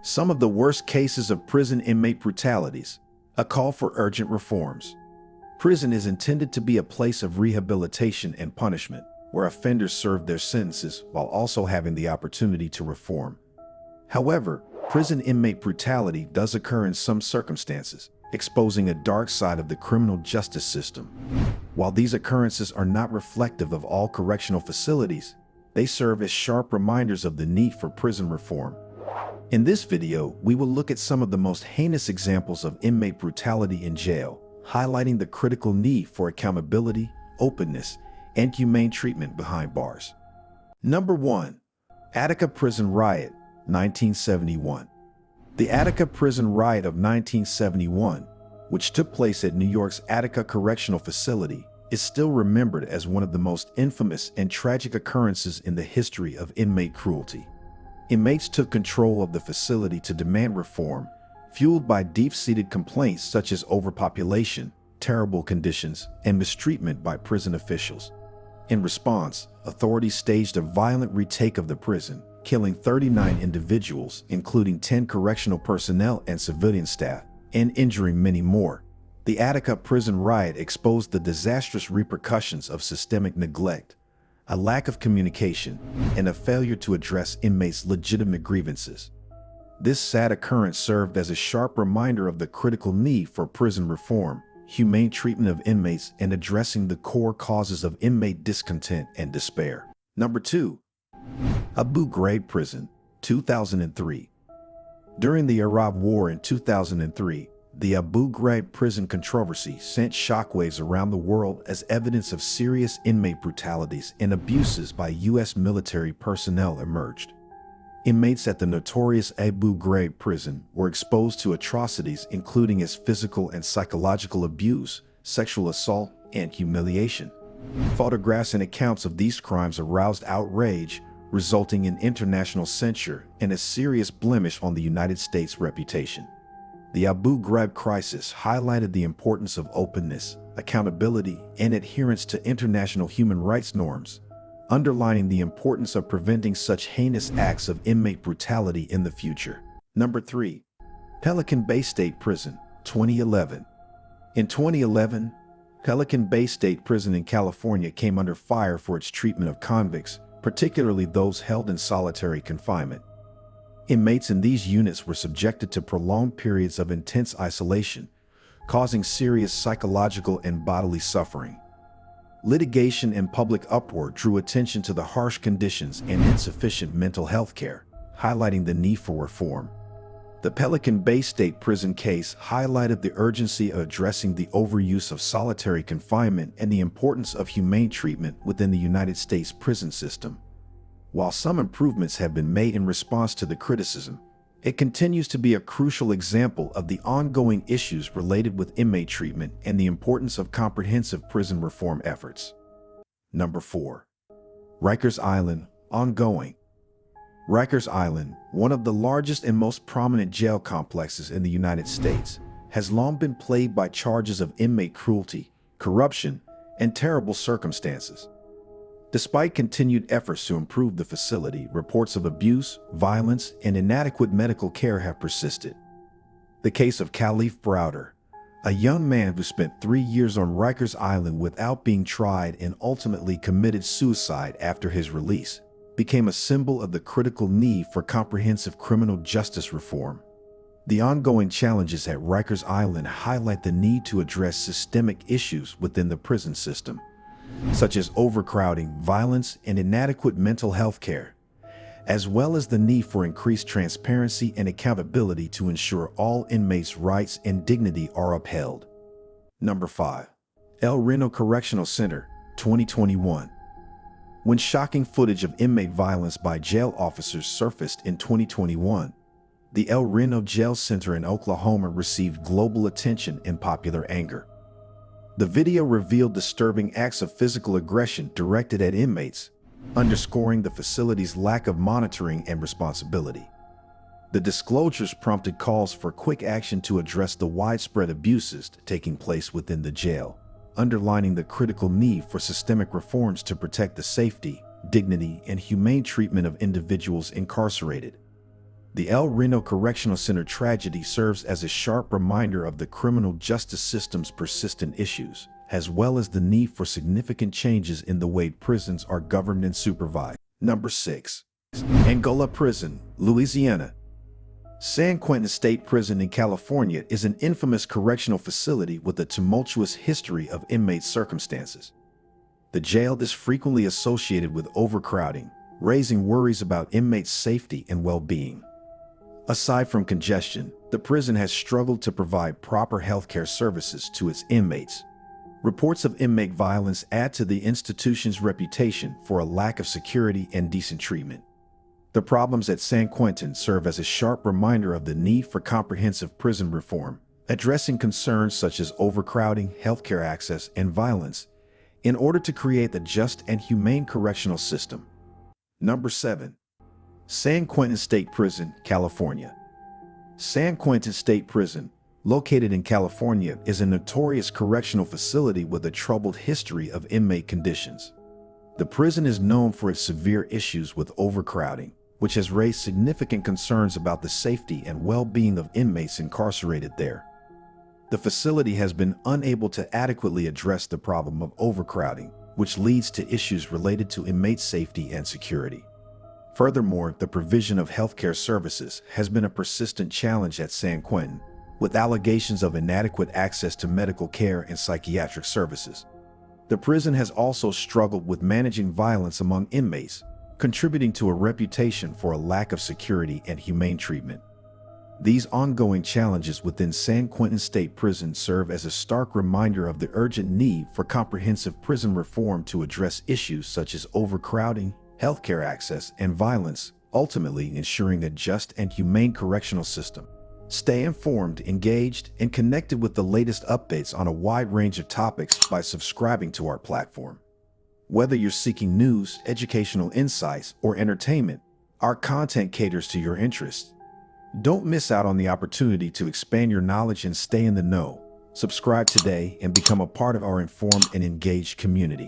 Some of the worst cases of prison inmate brutalities. A call for urgent reforms. Prison is intended to be a place of rehabilitation and punishment, where offenders serve their sentences while also having the opportunity to reform. However, prison inmate brutality does occur in some circumstances, exposing a dark side of the criminal justice system. While these occurrences are not reflective of all correctional facilities, they serve as sharp reminders of the need for prison reform. In this video, we will look at some of the most heinous examples of inmate brutality in jail, highlighting the critical need for accountability, openness, and humane treatment behind bars. Number 1. Attica Prison Riot, 1971. The Attica Prison Riot of 1971, which took place at New York's Attica Correctional Facility, is still remembered as one of the most infamous and tragic occurrences in the history of inmate cruelty. Inmates took control of the facility to demand reform, fueled by deep-seated complaints such as overpopulation, terrible conditions, and mistreatment by prison officials. In response, authorities staged a violent retake of the prison, killing 39 individuals, including 10 correctional personnel and civilian staff, and injuring many more. The Attica Prison Riot exposed the disastrous repercussions of systemic neglect, a lack of communication, and a failure to address inmates' legitimate grievances. This sad occurrence served as a sharp reminder of the critical need for prison reform, humane treatment of inmates, and addressing the core causes of inmate discontent and despair. Number 2. Abu Ghraib Prison, 2003. During the Arab War in 2003, the Abu Ghraib prison controversy sent shockwaves around the world as evidence of serious inmate brutalities and abuses by U.S. military personnel emerged. Inmates at the notorious Abu Ghraib prison were exposed to atrocities including its physical and psychological abuse, sexual assault, and humiliation. Photographs and accounts of these crimes aroused outrage, resulting in international censure and a serious blemish on the United States' reputation. The Abu Ghraib crisis highlighted the importance of openness, accountability, and adherence to international human rights norms, underlining the importance of preventing such heinous acts of inmate brutality in the future. Number 3. Pelican Bay State Prison, 2011. In 2011, Pelican Bay State Prison in California came under fire for its treatment of convicts, particularly those held in solitary confinement. Inmates in these units were subjected to prolonged periods of intense isolation, causing serious psychological and bodily suffering. Litigation and public uproar drew attention to the harsh conditions and insufficient mental health care, highlighting the need for reform. The Pelican Bay State Prison case highlighted the urgency of addressing the overuse of solitary confinement and the importance of humane treatment within the United States prison system. While some improvements have been made in response to the criticism, it continues to be a crucial example of the ongoing issues related with inmate treatment and the importance of comprehensive prison reform efforts. Number 4. Rikers Island, ongoing. Rikers Island, one of the largest and most prominent jail complexes in the United States, has long been plagued by charges of inmate cruelty, corruption, and terrible circumstances. Despite continued efforts to improve the facility, reports of abuse, violence, and inadequate medical care have persisted. The case of Khalif Browder, a young man who spent 3 years on Rikers Island without being tried and ultimately committed suicide after his release, became a symbol of the critical need for comprehensive criminal justice reform. The ongoing challenges at Rikers Island highlight the need to address systemic issues within the prison system, such as overcrowding, violence, and inadequate mental health care, as well as the need for increased transparency and accountability to ensure all inmates' rights and dignity are upheld. Number 5. El Reno Correctional Center, 2021. When shocking footage of inmate violence by jail officers surfaced in 2021, the El Reno Jail Center in Oklahoma received global attention and popular anger. The video revealed disturbing acts of physical aggression directed at inmates, underscoring the facility's lack of monitoring and responsibility. The disclosures prompted calls for quick action to address the widespread abuses taking place within the jail, underlining the critical need for systemic reforms to protect the safety, dignity, and humane treatment of individuals incarcerated. The El Reno Correctional Center tragedy serves as a sharp reminder of the criminal justice system's persistent issues, as well as the need for significant changes in the way prisons are governed and supervised. Number 6. Angola Prison, Louisiana. San Quentin State Prison in California is an infamous correctional facility with a tumultuous history of inmate circumstances. The jail is frequently associated with overcrowding, raising worries about inmates' safety and well-being. Aside from congestion, the prison has struggled to provide proper healthcare services to its inmates. Reports of inmate violence add to the institution's reputation for a lack of security and decent treatment. The problems at San Quentin serve as a sharp reminder of the need for comprehensive prison reform, addressing concerns such as overcrowding, healthcare access, and violence, in order to create a just and humane correctional system. Number 7. San Quentin State Prison, California. San Quentin State Prison, located in California, is a notorious correctional facility with a troubled history of inmate conditions. The prison is known for its severe issues with overcrowding, which has raised significant concerns about the safety and well-being of inmates incarcerated there. The facility has been unable to adequately address the problem of overcrowding, which leads to issues related to inmate safety and security. Furthermore, the provision of healthcare services has been a persistent challenge at San Quentin, with allegations of inadequate access to medical care and psychiatric services. The prison has also struggled with managing violence among inmates, contributing to a reputation for a lack of security and humane treatment. These ongoing challenges within San Quentin State Prison serve as a stark reminder of the urgent need for comprehensive prison reform to address issues such as overcrowding, healthcare access, and violence, ultimately ensuring a just and humane correctional system. Stay informed, engaged, and connected with the latest updates on a wide range of topics by subscribing to our platform. Whether you're seeking news, educational insights, or entertainment, our content caters to your interests. Don't miss out on the opportunity to expand your knowledge and stay in the know. Subscribe today and become a part of our informed and engaged community.